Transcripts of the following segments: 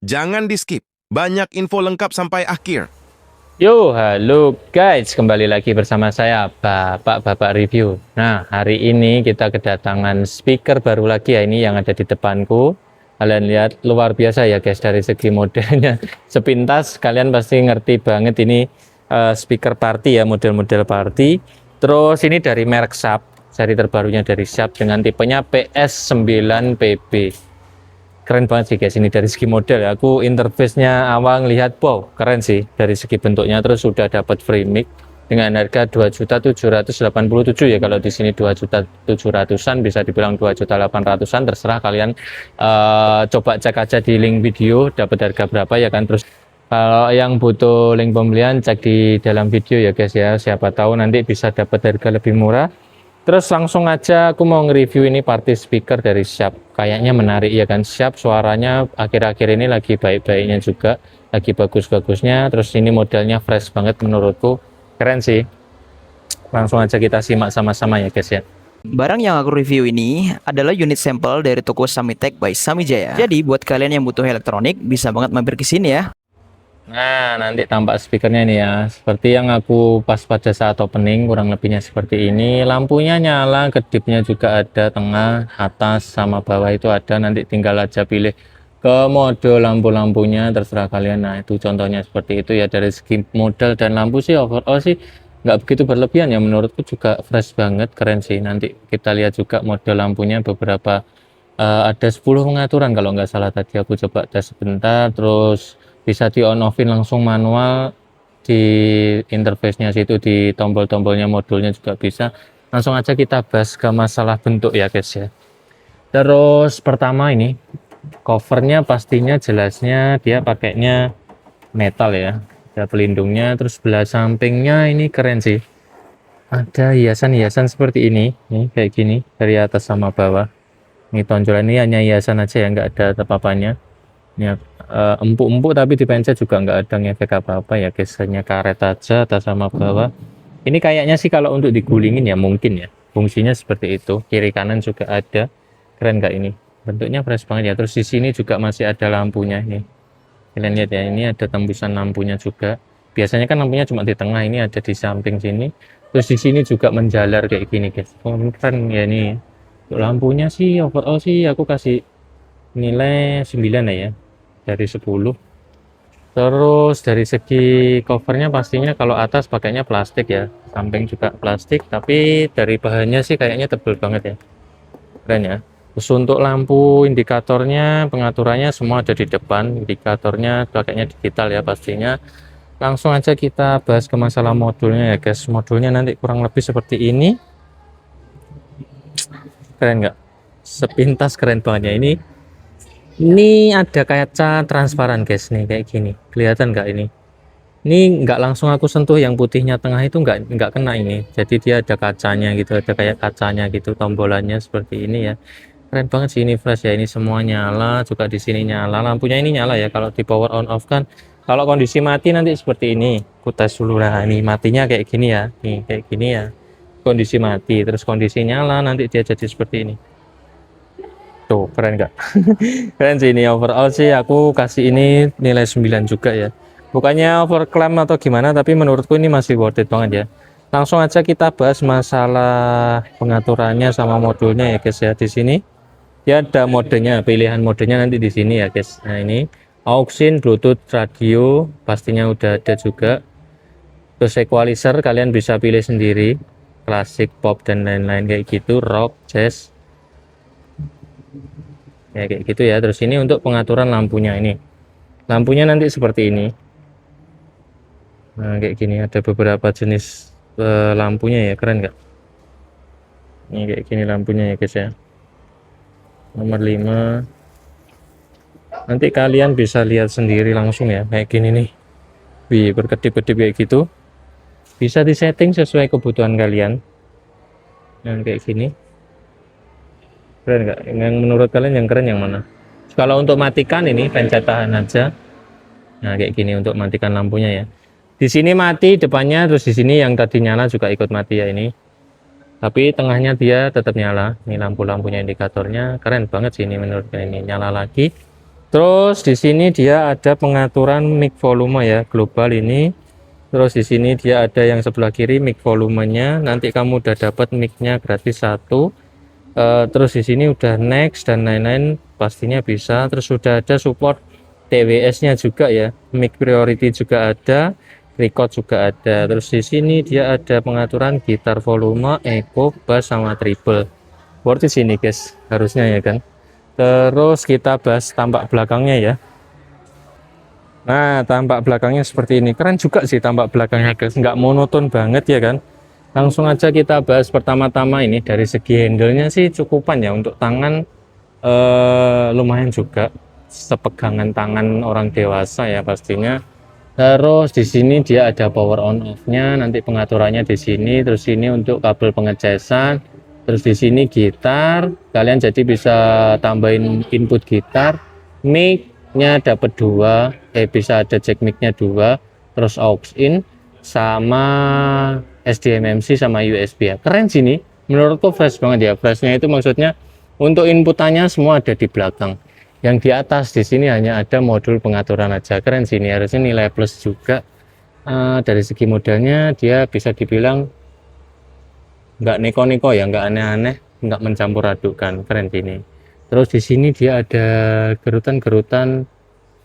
Jangan di-skip. Banyak info lengkap sampai akhir. Yo, halo guys, kembali lagi bersama saya Bapak Review. Nah, hari ini kita kedatangan speaker baru lagi ya, ini yang ada di depanku. Kalian lihat luar biasa ya guys, dari segi modelnya. Sepintas kalian pasti ngerti banget ini speaker party ya, model-model party. Terus ini dari merek Sharp, seri terbarunya dari Sharp dengan tipenya PS9PB. Keren banget sih guys, ini dari segi model ya. Aku interface-nya awal lihat, wow keren sih dari segi bentuknya. Terus sudah dapat free mic dengan harga 2.787 ya. Kalau di sini 2.700-an, bisa dibilang 2.800-an, terserah kalian. Coba cek aja di link video dapat harga berapa ya kan. Terus kalau yang butuh link pembelian, cek di dalam video ya guys ya, siapa tahu nanti bisa dapat harga lebih murah. Terus langsung aja aku mau nge-review ini party speaker dari Sharp. Kayaknya menarik ya kan. Sharp suaranya akhir-akhir ini lagi baik-baiknya juga, lagi bagus-bagusnya. Terus ini modelnya fresh banget menurutku. Keren sih. Langsung aja kita simak sama-sama ya guys ya. Barang yang aku review ini adalah unit sampel dari toko Samitech by Samijaya. Jadi buat kalian yang butuh elektronik bisa banget mampir ke sini ya. Nah, nanti tampak speakernya ini ya. Seperti yang aku pas pada saat opening, kurang lebihnya seperti ini. Lampunya nyala, kedipnya juga ada, tengah, atas, sama bawah itu ada. Nanti tinggal aja pilih ke mode lampu-lampunya, terserah kalian. Nah, itu contohnya seperti itu ya. Dari segi model dan lampu sih overall sih nggak begitu berlebihan ya. Menurutku juga fresh banget, keren sih. Nanti kita lihat juga model lampunya beberapa. Ada 10 pengaturan kalau nggak salah, tadi aku coba tes sebentar. Terus bisa di on offin langsung manual di interface-nya situ, di tombol-tombolnya modulnya juga bisa. Langsung aja kita bahas ke masalah bentuk ya guys ya. Terus pertama ini covernya pastinya jelasnya dia pakainya metal ya, ada pelindungnya. Terus belah sampingnya ini keren sih, ada hiasan-hiasan seperti ini nih, kayak gini dari atas sama bawah. Ini tonjolan ini hanya hiasan aja ya, nggak ada apa-apanya. Ini empuk-empuk tapi dipencet juga nggak ada ngefek apa-apa ya guys, hanya karet aja atas sama bawah. Ini kayaknya sih kalau untuk digulingin ya mungkin ya, fungsinya seperti itu. Kiri kanan juga ada. Keren nggak ini? Bentuknya fresh banget ya. Terus di sini juga masih ada lampunya nih. Kalian lihat ya, ini ada tembusan lampunya juga. Biasanya kan lampunya cuma di tengah, ini ada di samping sini. Terus di sini juga menjalar kayak gini guys. Keren ya ini. Untuk lampunya sih overall sih aku kasih nilai 9 ya dari 10. Terus dari segi covernya pastinya kalau atas pakainya plastik ya, samping juga plastik, tapi dari bahannya sih kayaknya tebel banget ya. Keren ya. Terus untuk lampu indikatornya, pengaturannya semua ada di depan. Indikatornya pakainya digital ya pastinya. Langsung aja kita bahas ke masalah modulnya ya guys. Modulnya nanti kurang lebih seperti ini. Keren nggak? Sepintas keren banget ya. Ini ada kaca transparan guys nih, kayak gini. Kelihatan nggak ini? Ini nggak langsung aku sentuh, yang putihnya tengah itu nggak kena ini. Jadi dia ada kacanya gitu, ada kayak kacanya gitu, tombolannya seperti ini ya. Keren banget sih, ini flash ya. Ini semua nyala, juga di sini nyala. Lampunya ini nyala ya. Kalau di power on off kan, kalau kondisi mati nanti seperti ini. Aku tes dulu lah. Ini matinya kayak gini ya. Nih kayak gini ya. Kondisi mati, terus kondisi nyala nanti dia jadi seperti ini. Tuh, keren nggak? Keren sih ini. Overall sih aku kasih ini nilai 9 juga ya. Bukannya overclaim atau gimana, tapi menurutku ini masih worth it banget ya. Langsung aja kita bahas masalah pengaturannya sama modulnya ya guys ya. Di sini ya ada modenya, pilihan modenya nanti di sini ya guys. Nah, ini aux-in, Bluetooth, radio pastinya udah ada juga. Terus equalizer kalian bisa pilih sendiri, klasik, pop dan lain-lain kayak gitu, rock, jazz. Ya kayak gitu ya. Terus ini untuk pengaturan lampunya, ini lampunya nanti seperti ini. Nah kayak gini, ada beberapa jenis lampunya ya. Keren nggak? Ini kayak gini lampunya ya guys ya. Nomor 5 nanti kalian bisa lihat sendiri langsung ya, kayak gini nih. Wih, berkedip-kedip kayak gitu. Bisa disetting sesuai kebutuhan kalian. Yang kayak gini. Keren nggak? Yang menurut kalian yang keren yang mana? Kalau untuk matikan ini pencet tahan aja. Nah kayak gini untuk matikan lampunya ya. Di sini mati depannya, terus di sini yang tadi nyala juga ikut mati ya ini. Tapi tengahnya dia tetap nyala. Ini lampu-lampunya, indikatornya keren banget sih ini menurut kalian. Ini nyala lagi. Terus di sini dia ada pengaturan mic volume ya, global ini. Terus di sini dia ada yang sebelah kiri mic volumenya. Nanti kamu udah dapat mic-nya gratis satu. Terus di sini udah next dan lain-lain pastinya bisa. Terus sudah ada support TWS-nya juga ya. Mic priority juga ada, record juga ada. Terus di sini dia ada pengaturan gitar volume, echo, bass sama treble. Worth it sini guys, harusnya ya kan. Terus kita bahas tampak belakangnya ya. Nah, tampak belakangnya seperti ini. Keren juga sih tampak belakangnya guys, nggak monoton banget ya kan. Langsung aja kita bahas pertama-tama ini dari segi handle-nya sih cukupan ya untuk tangan, lumayan juga sepegangan tangan orang dewasa ya pastinya. Terus di sini dia ada power on off-nya, nanti pengaturannya di sini. Terus ini untuk kabel pengecasan. Terus di sini gitar, kalian jadi bisa tambahin input gitar, mic-nya dapat dua, bisa ada jack mic-nya dua, terus aux in sama SDMMC sama USB ya. Keren sini, menurutku fresh banget ya. Freshnya itu maksudnya untuk inputannya semua ada di belakang. Yang di atas di sini hanya ada modul pengaturan aja. Keren sini, harusnya nilai plus juga. Dari segi modelnya dia bisa dibilang nggak neko-neko ya, nggak aneh-aneh, nggak mencampur adukan. Keren sini. Terus di sini dia ada gerutan-gerutan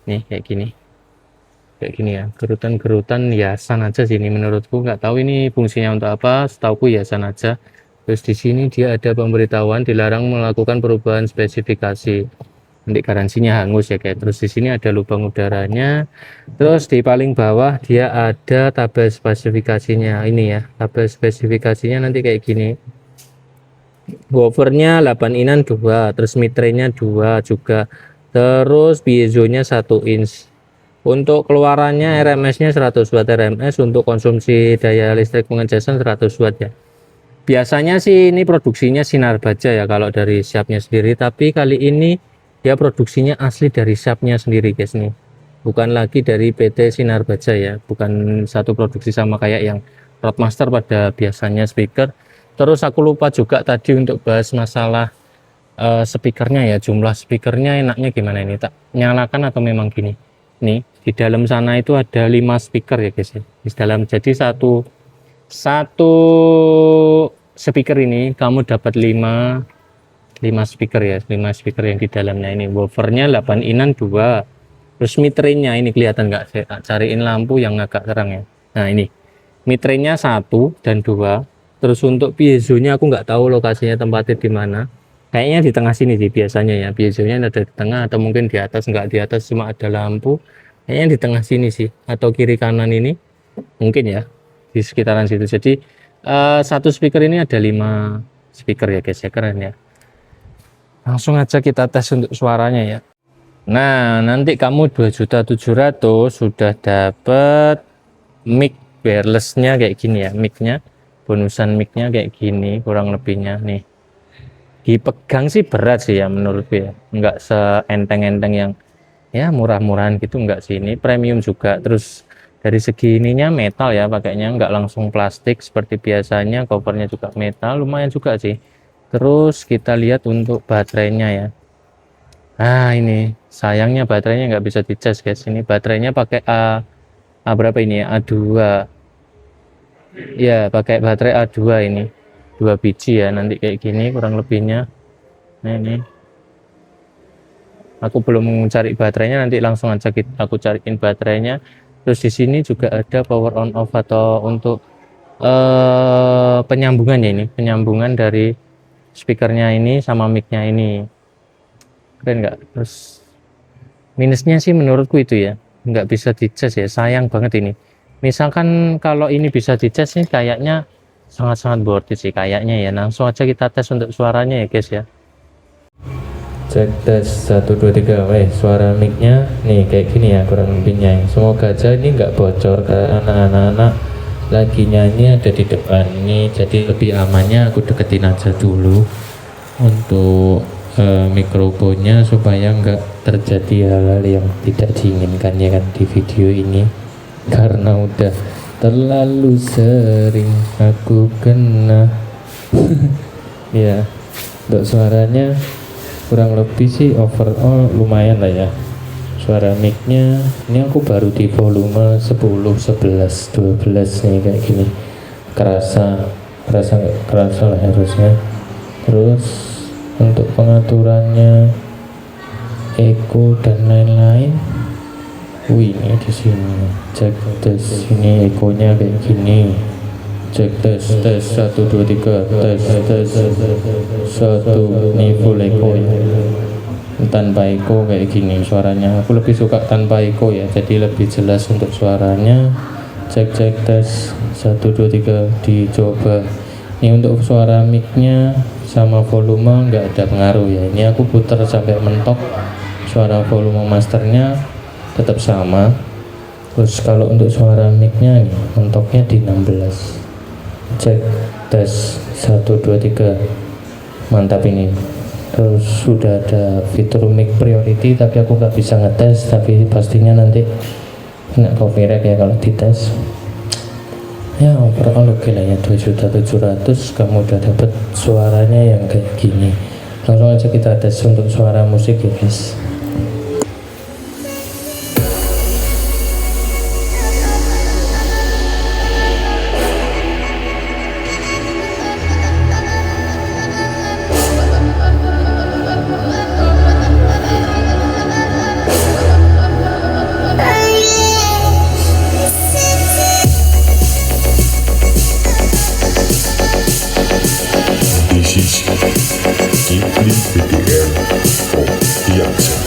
nih kayak gini ya, gerutan-gerutan hiasan aja sini menurutku, nggak tahu ini fungsinya untuk apa, setauku hiasan aja. Terus di sini dia ada pemberitahuan dilarang melakukan perubahan spesifikasi, nanti garansinya hangus ya kayak. Terus di sini ada lubang udaranya. Terus di paling bawah dia ada tabel spesifikasinya ini ya, tabel spesifikasinya nanti kayak gini. Woofernya 8 inan 2, terus mitre-nya 2 juga, terus piezonya 1 inch. Untuk keluarannya RMS-nya 100 watt RMS, untuk konsumsi daya listrik pengecasan 100 watt ya. Biasanya sih ini produksinya Sinar Baja ya kalau dari shapnya sendiri, tapi kali ini dia produksinya asli dari shapnya sendiri guys nih. Bukan lagi dari PT Sinar Baja ya, bukan satu produksi sama kayak yang Roadmaster pada biasanya speaker. Terus aku lupa juga tadi untuk bahas masalah speakernya ya, jumlah speakernya enaknya gimana ini, tak nyalakan atau memang gini. Nih di dalam sana itu ada 5 speaker ya guys ya. Di dalam, jadi satu speaker ini kamu dapat 5 speaker ya, 5 speaker yang di dalamnya ini. Woofernya 8 inan 2, terus mitrenya ini kelihatan nggak, saya cariin lampu yang agak terang ya. Nah ini mitrenya 1 dan 2. Terus untuk piezonya aku nggak tahu lokasinya tempatnya di mana, kayaknya di tengah sini sih biasanya ya, piezonya ada di tengah atau mungkin di atas, nggak di atas cuma ada lampu, kayaknya di tengah sini sih atau kiri kanan ini mungkin ya, di sekitaran situ. Jadi satu speaker ini ada 5 speaker ya guys ya, keren ya. Langsung aja kita tes untuk suaranya ya. Nah nanti kamu 2.700.000 sudah dapat mic wirelessnya kayak gini ya, micnya, bonusan micnya kayak gini kurang lebihnya nih. Dipegang sih berat sih ya menurutku ya, nggak seenteng-enteng yang ya murah-murahan gitu, nggak sih, ini premium juga. Terus dari segi ininya metal ya pakainya, nggak langsung plastik seperti biasanya, covernya juga metal, lumayan juga sih. Terus kita lihat untuk baterainya ya. Nah ini sayangnya baterainya nggak bisa dicas guys, ini baterainya pakai A berapa ini ya, A2 ya, pakai baterai A2 ini, 2 biji ya, nanti kayak gini kurang lebihnya. Nah ini aku belum cari baterainya, nanti langsung aja aku cariin baterainya. Terus di sini juga ada power on off atau untuk penyambungannya, ini penyambungan dari speakernya ini sama micnya ini. Keren nggak? Terus minusnya sih menurutku itu ya, nggak bisa dicas ya, sayang banget ini. Misalkan kalau ini bisa dicas nih kayaknya sangat-sangat worth it sih kayaknya ya. Langsung aja kita tes untuk suaranya ya guys ya. Cek tes 1 2 3. Suara micnya nih kayak gini ya kurang lebihnya. Semoga aja ini nggak bocor karena anak-anak lagi nyanyi ada di depan ini, jadi lebih amannya aku deketin aja dulu untuk mikrofonnya supaya nggak terjadi hal-hal yang tidak diinginkan ya kan di video ini, karena udah terlalu sering aku kena. Ya untuk suaranya kurang lebih sih overall lumayan lah ya, suara micnya ini aku baru di volume 10, 11, 12 nih kayak gini, kerasa lah harusnya. Terus untuk pengaturannya echo dan lain-lain, ini di sini cek tes, ini echo-nya kayak gini, cek tes 1 2 3 tes 1, ini full echo ya. Tanpa echo kayak gini suaranya, aku lebih suka tanpa echo ya, jadi lebih jelas untuk suaranya. Cek tes 1 2 3 dicoba. Ini untuk suara micnya sama volume nggak ada pengaruh ya, ini aku putar sampai mentok, suara volume masternya tetap sama. Terus kalau untuk suara micnya nih mentoknya di 16. Cek tes 1 2 3, mantap ini. Terus sudah ada fitur mic priority, tapi aku nggak bisa ngetes, tapi pastinya nanti kena copyright ya kalau dites. Ya overall oke lah ya, 2.700.000 kamu udah dapet suaranya yang kayak gini. Langsung aja kita tes untuk suara musik ya guys. This is Deeply BDM from Piazza.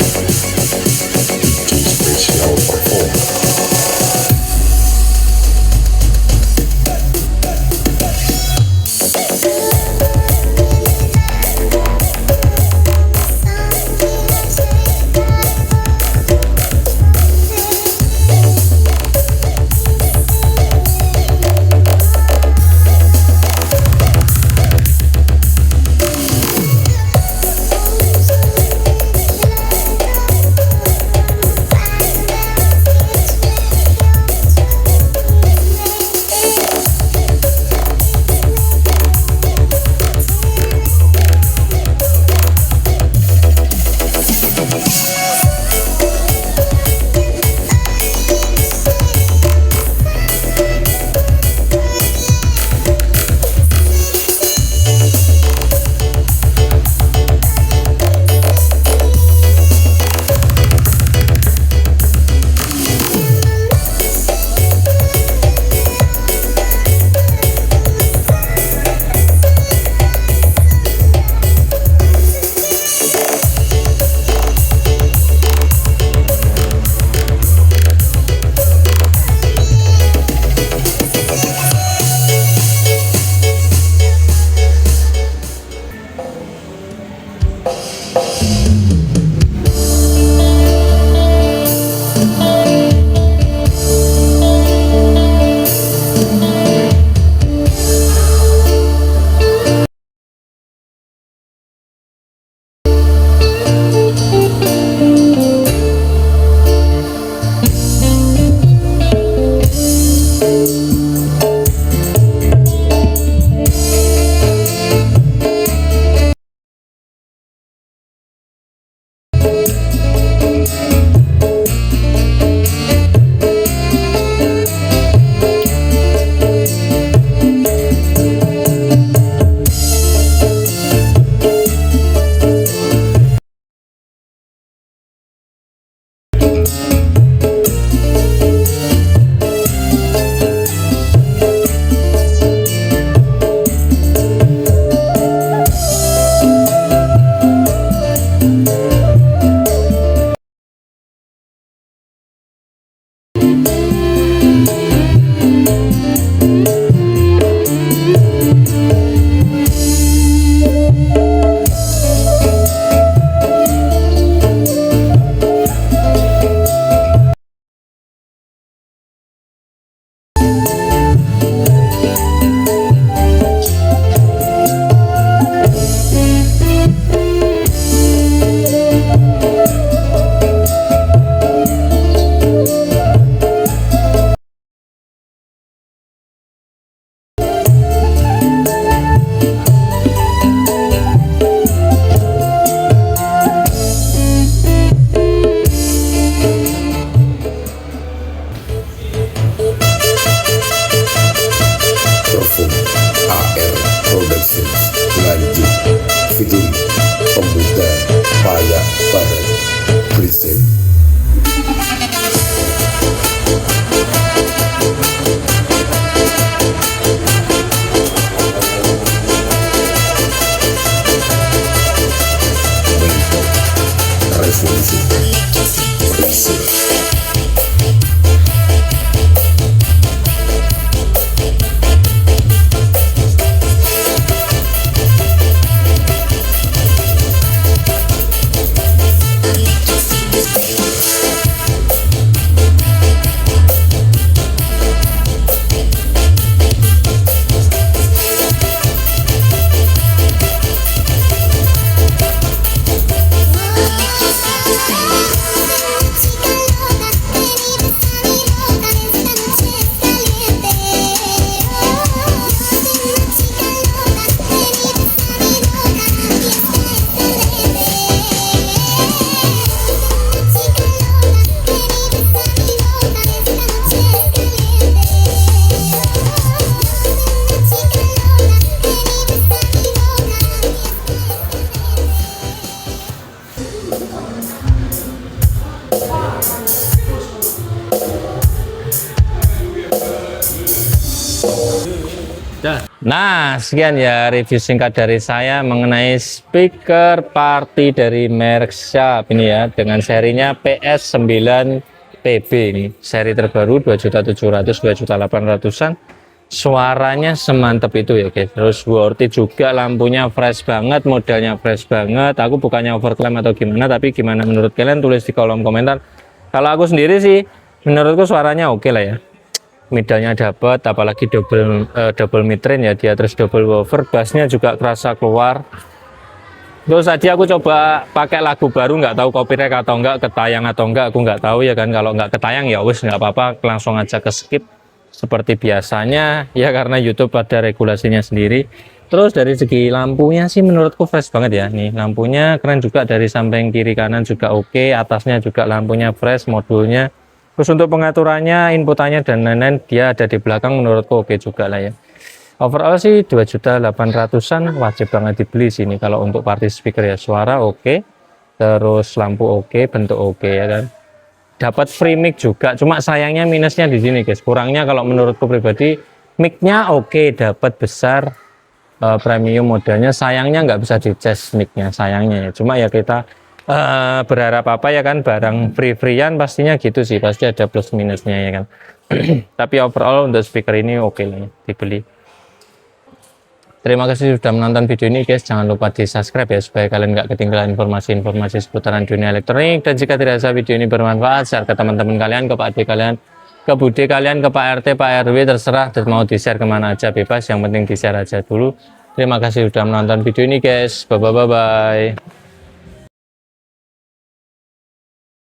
Nah, sekian ya review singkat dari saya mengenai speaker party dari merek Sharp ini ya, dengan serinya PS9PB ini, seri terbaru 2.700.000, 2.800.000-an. Suaranya semantap itu ya guys, terus worth it juga, lampunya fresh banget, modelnya fresh banget. Aku bukannya overclaim atau gimana, tapi gimana menurut kalian tulis di kolom komentar. Kalau aku sendiri sih, menurutku suaranya oke lah ya. Middle-nya dapat, apalagi double mid range ya dia, terus double woofer, bassnya juga kerasa keluar. Terus tadi aku coba pakai lagu baru, nggak tahu copyright atau enggak, ketayang atau enggak, aku nggak tahu ya kan. Kalau nggak ketayang ya wes nggak apa-apa, langsung aja ke skip seperti biasanya ya, karena YouTube ada regulasinya sendiri. Terus dari segi lampunya sih menurutku fresh banget ya, nih lampunya keren juga, dari samping kiri kanan juga oke, atasnya juga lampunya fresh, modulnya. Terus untuk pengaturannya, inputannya dan lain-lain dia ada di belakang, menurutku oke juga lah ya. Overall sih 2.800.000-an wajib banget dibeli sini kalau untuk party speaker ya. Suara oke, terus lampu oke, bentuk oke ya kan. Dapat free mic juga, cuma sayangnya minusnya di sini guys. Kurangnya kalau menurutku pribadi, mic-nya oke, dapat besar, premium modelnya. Sayangnya nggak bisa dicas mic-nya, sayangnya ya. Cuma ya kita berharap apa ya kan, barang free-freean pastinya gitu sih, pasti ada plus minusnya ya kan. Tapi overall untuk speaker ini oke lah ya, dibeli. Terima kasih sudah menonton video ini guys, jangan lupa di subscribe ya supaya kalian nggak ketinggalan informasi-informasi seputaran dunia elektronik. Dan jika dirasa video ini bermanfaat, share ke teman-teman kalian, ke Pak Ade kalian, ke Bude kalian, ke Pak RT, Pak RW, terserah, dan mau di share kemana aja bebas, yang penting di share aja dulu. Terima kasih sudah menonton video ini guys, bye bye.